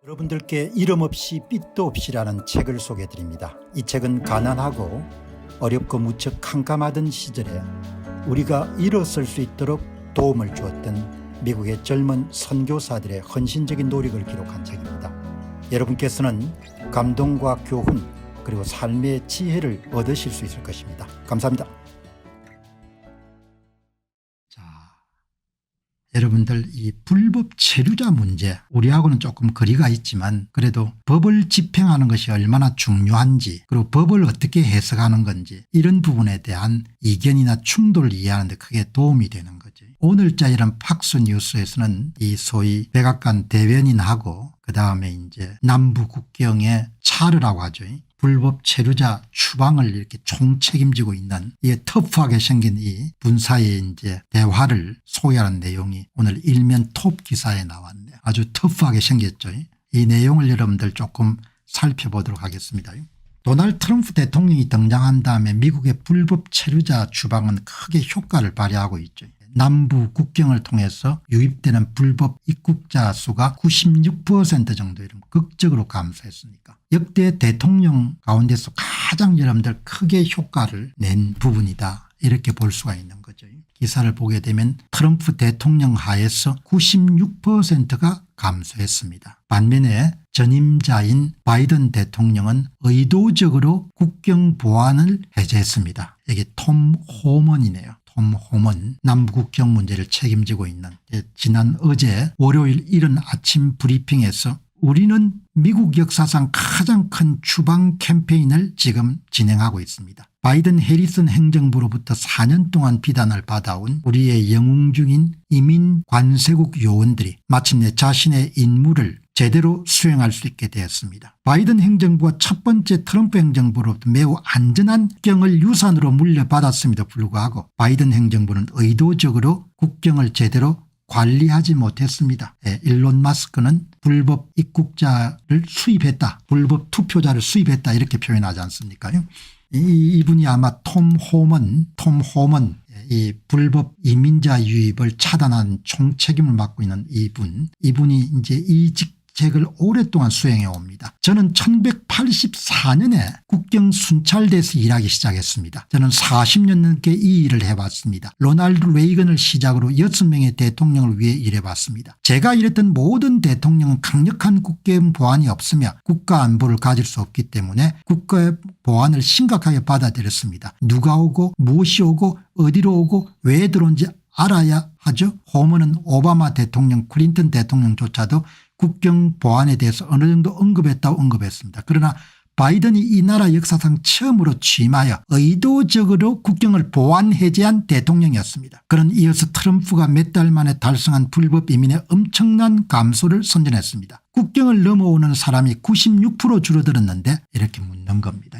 여러분들께 이름 없이 빛도 없이라는 책을 소개해 드립니다. 이 책은 가난하고 어렵고 무척 캄캄하던 시절에 우리가 일어설 수 있도록 도움을 주었던 미국의 젊은 선교사들의 헌신적인 노력을 기록한 책입니다. 여러분께서는 감동과 교훈 그리고 삶의 지혜를 얻으실 수 있을 것입니다. 감사합니다. 여러분들, 이 불법 체류자 문제, 우리하고는 조금 거리가 있지만 그래도 법을 집행하는 것이 얼마나 중요한지, 그리고 법을 어떻게 해석하는 건지, 이런 부분에 대한 이견이나 충돌을 이해하는 데 크게 도움이 되는 거죠. 오늘자 이런 팍스뉴스에서는 이 소위 백악관 대변인하고 그 다음에 이제 남부 국경의 차르라고 하죠. 불법 체류자 추방을 이렇게 총책임지고 있는 이 터프하게 생긴 이 분사의 이제 대화를 소개하는 내용이 오늘 일면 톱 기사에 나왔네요. 아주 터프하게 생겼죠. 이 내용을 여러분들 조금 살펴보도록 하겠습니다. 도널드 트럼프 대통령이 등장한 다음에 미국의 불법 체류자 추방은 크게 효과를 발휘하고 있죠. 남부 국경을 통해서 유입되는 불법 입국자 수가 96% 정도 극적으로 감소했으니까 역대 대통령 가운데서 가장 여러분들 크게 효과를 낸 부분이다, 이렇게 볼 수가 있는 거죠. 기사를 보게 되면 트럼프 대통령 하에서 96%가 감소했습니다. 반면에 전임자인 바이든 대통령은 의도적으로 국경 보안을 해제했습니다. 이게 톰 호먼이네요. 톰 호먼, 남북경 문제를 책임지고 있는, 지난 어제 월요일 이른 아침 브리핑에서 우리는 미국 역사상 가장 큰 추방 캠페인을 지금 진행하고 있습니다. 바이든 해리슨 행정부로부터 4년 동안 비난을 받아온 우리의 영웅 중인 이민 관세국 요원들이 마침내 자신의 임무를 제대로 수행할 수 있게 되었습니다. 바이든 행정부가 첫 번째 트럼프 행정부로부터 매우 안전한 국경을 유산으로 물려받았음에도 불구하고 바이든 행정부는 의도적으로 국경을 제대로 관리하지 못했습니다. 일론 마스크는 불법 입국자를 수입했다, 불법 투표자를 수입했다, 이렇게 표현하지 않습니까? 이분이 아마 톰 호먼, 이 불법 이민자 유입을 차단한 총책임을 맡고 있는 이분이 이제 이 직책을 오랫동안 수행해 옵니다. 저는 1984년에 국경 순찰대에서 일하기 시작했습니다. 저는 40년 넘게 이 일을 해봤습니다. 로널드 레이건을 시작으로 6명의 대통령을 위해 일해봤습니다. 제가 일했던 모든 대통령은 강력한 국경 보안이 없으며 국가 안보를 가질 수 없기 때문에 국가의 보안을 심각하게 받아들였습니다. 누가 오고 무엇이 오고 어디로 오고 왜 들어온지 알아야 하죠. 호먼은 오바마 대통령, 클린턴 대통령조차도 국경 보안에 대해서 어느 정도 언급했습니다. 그러나 바이든이 이 나라 역사상 처음으로 취임하여 의도적으로 국경을 보안 해제한 대통령이었습니다. 그는 이어서 트럼프가 몇 달 만에 달성한 불법 이민의 엄청난 감소를 선전했습니다. 국경을 넘어오는 사람이 96% 줄어들었는데, 이렇게 묻는 겁니다.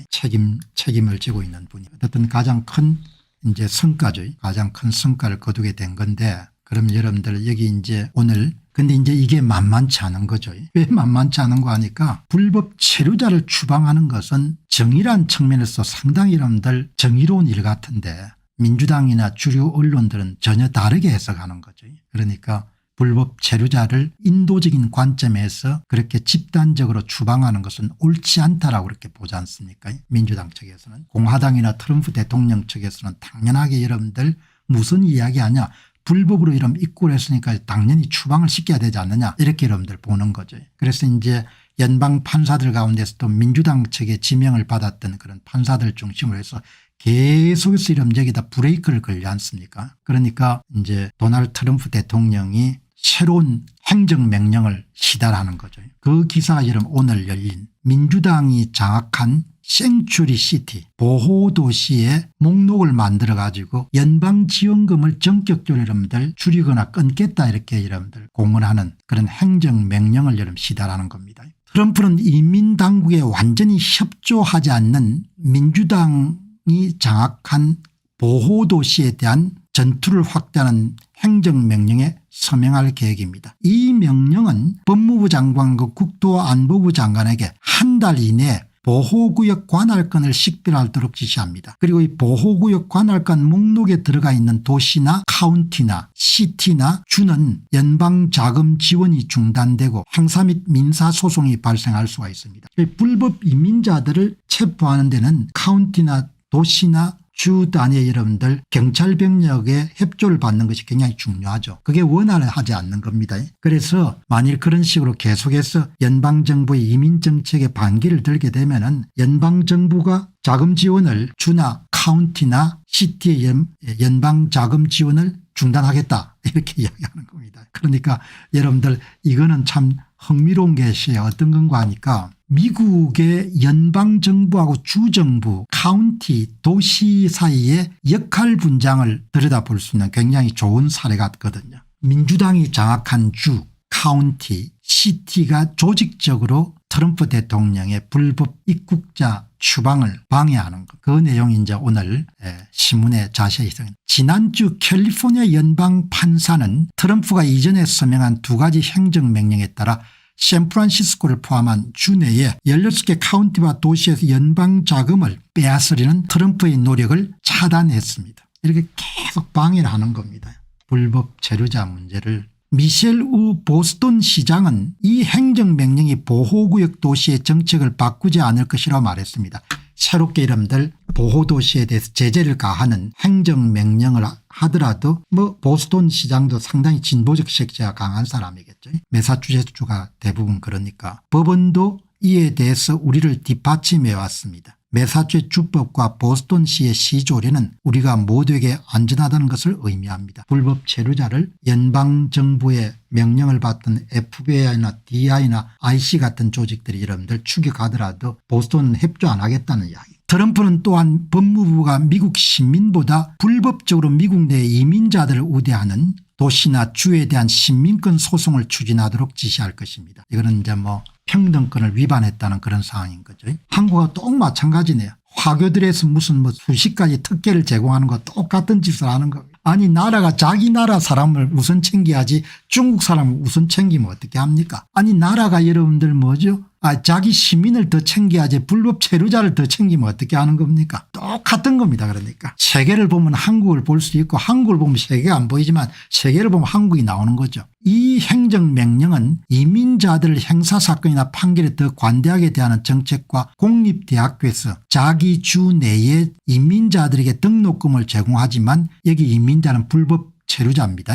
책임을 지고 있는 분이 어쨌든 가장 큰 이제 성과죠. 가장 큰 성과를 거두게 된 건데, 그럼 여러분들 여기 이제 오늘 근데 이제 이게 만만치 않은 거죠. 왜 만만치 않은 거 하니까 불법 체류자를 추방하는 것은 정의란 측면에서 상당히 여러분들 정의로운 일 같은데 민주당이나 주류 언론들은 전혀 다르게 해석하는 거죠. 그러니까 불법 체류자를 인도적인 관점에서 그렇게 집단적으로 추방하는 것은 옳지 않다라고 그렇게 보지 않습니까? 민주당 측에서는. 공화당이나 트럼프 대통령 측에서는 당연하게 여러분들 무슨 이야기하냐, 불법으로 이런 입국을 했으니까 당연히 추방을 시켜야 되지 않느냐, 이렇게 여러분들 보는 거죠. 그래서 이제 연방 판사들 가운데서도 민주당 측에 지명을 받았던 그런 판사들 중심으로 해서 계속해서 이런 여기다 브레이크를 걸지 않습니까? 그러니까 이제 도널드 트럼프 대통령이 새로운 행정명령을 시달하는 거죠. 그 기사가 오늘 열린 민주당이 장악한 생츄리 시티 보호도시의 목록을 만들어 가지고 연방지원금을 전격적으로 여러분들 줄이거나 끊겠다, 이렇게 여러분들 공언하는 그런 행정명령을 여러분 시달하는 겁니다. 트럼프는 이민당국에 완전히 협조하지 않는 민주당이 장악한 보호도시에 대한 전투를 확대하는 행정명령에 서명할 계획입니다. 이 명령은 법무부 장관과 국토안보부 장관에게 한 달 이내에 보호구역 관할권을 식별하도록 지시합니다. 그리고 이 보호구역 관할권 목록에 들어가 있는 도시나 카운티나 시티나 주는 연방자금 지원이 중단되고 형사 및 민사소송이 발생할 수가 있습니다. 불법 이민자들을 체포하는 데는 카운티나 도시나 주 단위의 여러분들 경찰병력의 협조를 받는 것이 굉장히 중요하죠. 그게 원활히 하지 않는 겁니다. 그래서 만일 그런 식으로 계속해서 연방정부의 이민정책에 반기를 들게 되면은 연방정부가 자금 지원을 주나 카운티나 시티의 연방자금 지원을 중단하겠다 이렇게 이야기하는 겁니다. 그러니까 여러분들 이거는 참 흥미로운 것이에요. 어떤 건가 하니까 미국의 연방정부하고 주정부, 카운티, 도시 사이의 역할 분장을 들여다볼 수 있는 굉장히 좋은 사례 같거든요. 민주당이 장악한 주, 카운티, 시티가 조직적으로 트럼프 대통령의 불법 입국자 추방을 방해하는 것. 그 내용이 이제 오늘 신문에 자세히 있습니다. 지난주 캘리포니아 연방 판사는 트럼프가 이전에 서명한 2가지 행정명령에 따라 샌프란시스코를 포함한 주 내에 16개 카운티와 도시에서 연방자금을 빼앗으려는 트럼프의 노력을 차단했습니다. 이렇게 계속 방해를 하는 겁니다. 불법 체류자 문제를. 미셸 우 보스턴 시장은 이 행정명령이 보호구역 도시의 정책을 바꾸지 않을 것이라고 말했습니다. 새롭게 여러분들 보호도시에 대해서 제재를 가하는 행정명령을 하더라도 뭐 보스턴 시장도 상당히 진보적 색채가 강한 사람이겠죠. 매사추세츠주가 대부분 그러니까 법원도 이에 대해서 우리를 뒷받침해 왔습니다. 매사추세츠 주법과 보스턴시의 시조례는 우리가 모두에게 안전하다는 것을 의미합니다. 불법 체류자를 연방정부의 명령을 받던 FBI나 DI나 IC 같은 조직들이 여러분들 추격하더라도 보스턴은 협조 안 하겠다는 이야기. 트럼프는 또한 법무부가 미국 시민보다 불법적으로 미국 내 이민자들을 우대하는 도시나 주에 대한 시민권 소송을 추진하도록 지시할 것입니다. 이거는 이제 뭐 평등권을 위반했다는 그런 상황인 거죠. 한국과 똑 마찬가지네요. 화교들에서 무슨 뭐 수십 가지 특혜를 제공하는 거 똑같은 짓을 하는 겁니다. 아니 나라가 자기 나라 사람을 우선 챙겨야지 중국 사람을 우선 챙기면 어떻게 합니까? 아니 나라가 여러분들 뭐죠? 자기 시민을 더 챙겨야지 불법 체류자를 더 챙기면 어떻게 하는 겁니까? 똑같은 겁니다. 그러니까 세계를 보면 한국을 볼 수 있고 한국을 보면 세계가 안 보이지만 세계를 보면 한국이 나오는 거죠. 이 행정명령은 이민자들 형사사건이나 판결에 더 관대하게 대하는 정책과 공립대학교에서 자기 주 내에 이민자들에게 등록금을 제공하지만 여기 이민자는 불법 체류자입니다.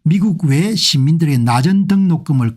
미국 외 시민들에게 낮은 등록금을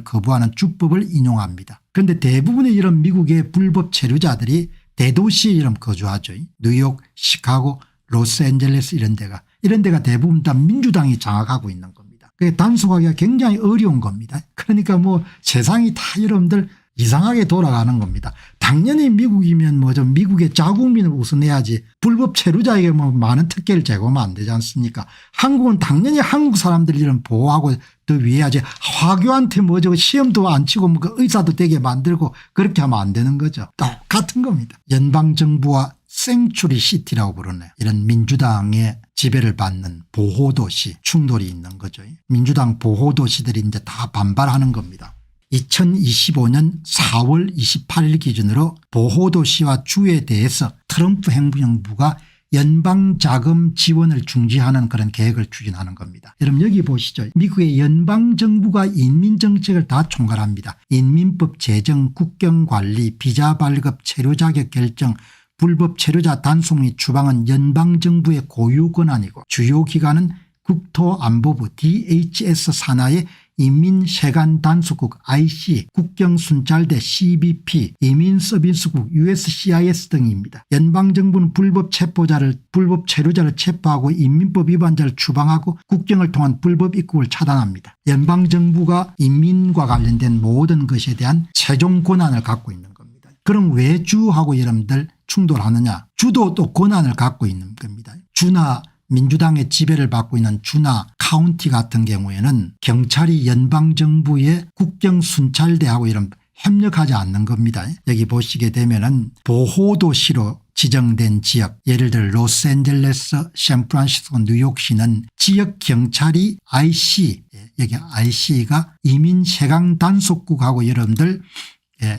거부하는 주법을 인용합니다. 그런데 대부분의 이런 미국의 불법 체류자들이 대도시에 이런 거주하죠. 뉴욕, 시카고, 로스앤젤레스 이런 데가 대부분 다 민주당이 장악하고 있는 겁니다. 그게 단속하기가 굉장히 어려운 겁니다. 그러니까 뭐 세상이 다 여러분들 이상하게 돌아가는 겁니다. 당연히 미국이면 뭐죠. 미국의 자국민을 우선해야지 불법 체류자에게 뭐 많은 특혜를 제공하면 안 되지 않습니까? 한국은 당연히 한국 사람들 이런 보호하고 더 위해야지 화교한테 뭐죠. 시험도 안 치고 뭐 의사도 되게 만들고 그렇게 하면 안 되는 거죠. 똑같은 겁니다. 연방정부와 생츄리 시티라고 부르네요. 이런 민주당의 지배를 받는 보호도시 충돌이 있는 거죠. 민주당 보호도시들이 이제 다 반발하는 겁니다. 2025년 4월 28일 기준으로 보호도시와 주에 대해서 트럼프 행정부가 연방자금 지원을 중지하는 그런 계획을 추진하는 겁니다. 여러분 여기 보시죠. 미국의 연방정부가 인민정책을 다 총괄합니다. 인민법 제정, 국경관리, 비자 발급, 체류자격 결정, 불법 체류자 단속 및 추방은 연방정부의 고유 권한이고 주요 기관은 국토안보부 DHS 산하의 인민세관단속국 IC, 국경순찰대 CBP, 이민서비스국 USCIS 등입니다. 연방정부는 불법 체류자를 체포하고 인민법 위반자를 추방하고 국경을 통한 불법 입국을 차단합니다. 연방정부가 인민과 관련된 모든 것에 대한 최종 권한을 갖고 있는 겁니다. 그럼 왜 주하고 여러분들 충돌하느냐? 주도 또 권한을 갖고 있는 겁니다. 주나 민주당의 지배를 받고 있는 주나 카운티 같은 경우에는 경찰이 연방정부의 국경순찰대하고 이런 협력하지 않는 겁니다. 여기 보시게 되면은 보호도시로 지정된 지역 예를 들어 로스앤젤레스, 샌프란시스코, 뉴욕시는 지역 경찰이 IC 여기 IC가 이민세강단속국하고 여러분들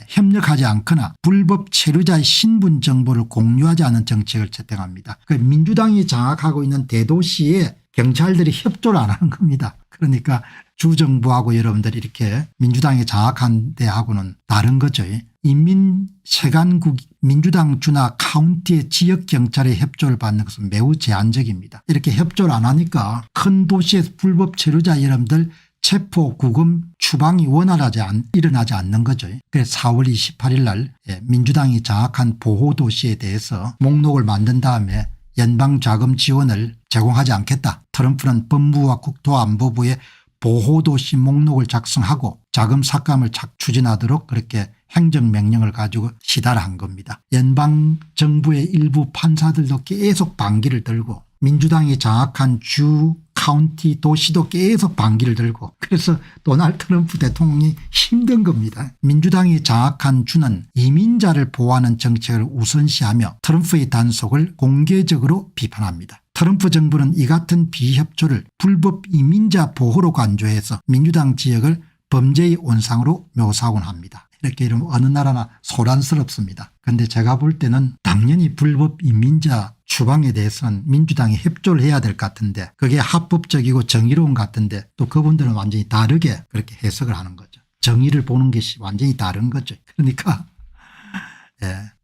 협력하지 않거나 불법 체류자의 신분 정보를 공유하지 않는 정책을 채택합니다. 민주당이 장악하고 있는 대도시에 경찰들이 협조를 안 하는 겁니다. 그러니까 주정부하고 여러분들이 이렇게 민주당이 장악한 데하고는 다른 거죠. 인민세관국 민주당 주나 카운티의 지역경찰의 협조를 받는 것은 매우 제한적입니다. 이렇게 협조를 안 하니까 큰 도시에서 불법 체류자 여러분들 체포, 구금, 추방이 원활하지 일어나지 않는 거죠. 그래서 4월 28일 날 민주당이 장악한 보호도시에 대해서 목록을 만든 다음에 연방자금 지원을 제공하지 않겠다. 트럼프는 법무부와 국토안보부에 보호도시 목록을 작성하고 자금 삭감을 추진하도록 그렇게 행정명령을 가지고 시달을 한 겁니다. 연방정부의 일부 판사들도 계속 반기를 들고 민주당이 장악한 주 카운티 도시도 계속 반기를 들고 그래서 도널드 트럼프 대통령이 힘든 겁니다. 민주당이 장악한 주는 이민자를 보호하는 정책을 우선시하며 트럼프의 단속을 공개적으로 비판합니다. 트럼프 정부는 이 같은 비협조를 불법 이민자 보호로 간주해서 민주당 지역을 범죄의 온상으로 묘사하곤 합니다. 이렇게 이러면 어느 나라나 소란스럽습니다. 그런데 제가 볼 때는 당연히 불법 이민자 추방에 대해서는 민주당이 협조를 해야 될 것 같은데 그게 합법적이고 정의로운 것 같은데 또 그분들은 완전히 다르게 그렇게 해석을 하는 거죠. 정의를 보는 것이 완전히 다른 거죠. 그러니까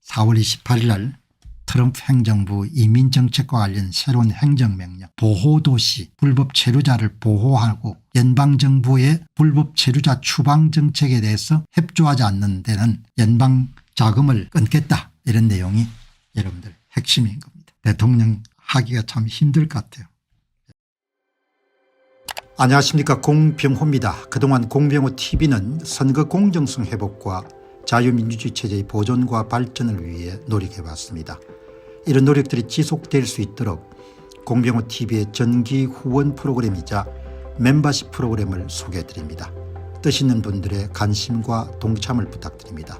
4월 28일 날 트럼프 행정부 이민정책과 관련 새로운 행정명령 보호도시 불법 체류자를 보호하고 연방정부의 불법 체류자 추방 정책에 대해서 협조하지 않는 데는 연방자금을 끊겠다 이런 내용이 여러분들 핵심인 겁니다. 대통령 하기가 참 힘들 것 같아요. 안녕하십니까, 공병호입니다. 그동안 공병호TV는 선거 공정성 회복과 자유민주주의 체제의 보존과 발전을 위해 노력해왔습니다. 이런 노력들이 지속될 수 있도록 공병호TV의 정기 후원 프로그램이자 멤버십 프로그램을 소개해드립니다. 뜻 있는 분들의 관심과 동참을 부탁드립니다.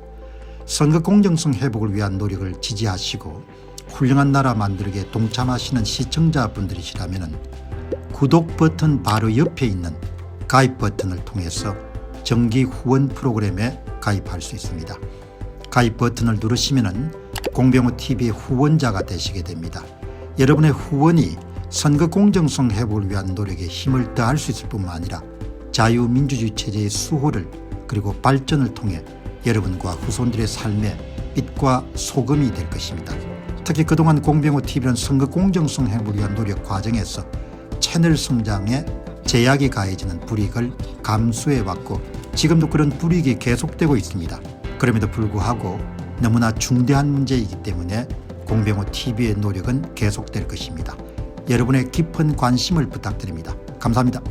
선거 공정성 회복을 위한 노력을 지지하시고 훌륭한 나라 만들기에 동참하시는 시청자분들이시라면 구독 버튼 바로 옆에 있는 가입 버튼을 통해서 정기 후원 프로그램에 가입할 수 있습니다. 가입 버튼을 누르시면 공병호TV의 후원자가 되시게 됩니다. 여러분의 후원이 선거 공정성 회복을 위한 노력에 힘을 더할 수 있을 뿐만 아니라 자유민주주의 체제의 수호를 그리고 발전을 통해 여러분과 후손들의 삶에 빛과 소금이 될 것입니다. 특히 그동안 공병호TV는 선거 공정성 회복을 위한 노력 과정에서 채널 성장에 제약이 가해지는 불이익을 감수해왔고 지금도 그런 불이익이 계속되고 있습니다. 그럼에도 불구하고 너무나 중대한 문제이기 때문에 공병호TV의 노력은 계속될 것입니다. 여러분의 깊은 관심을 부탁드립니다. 감사합니다.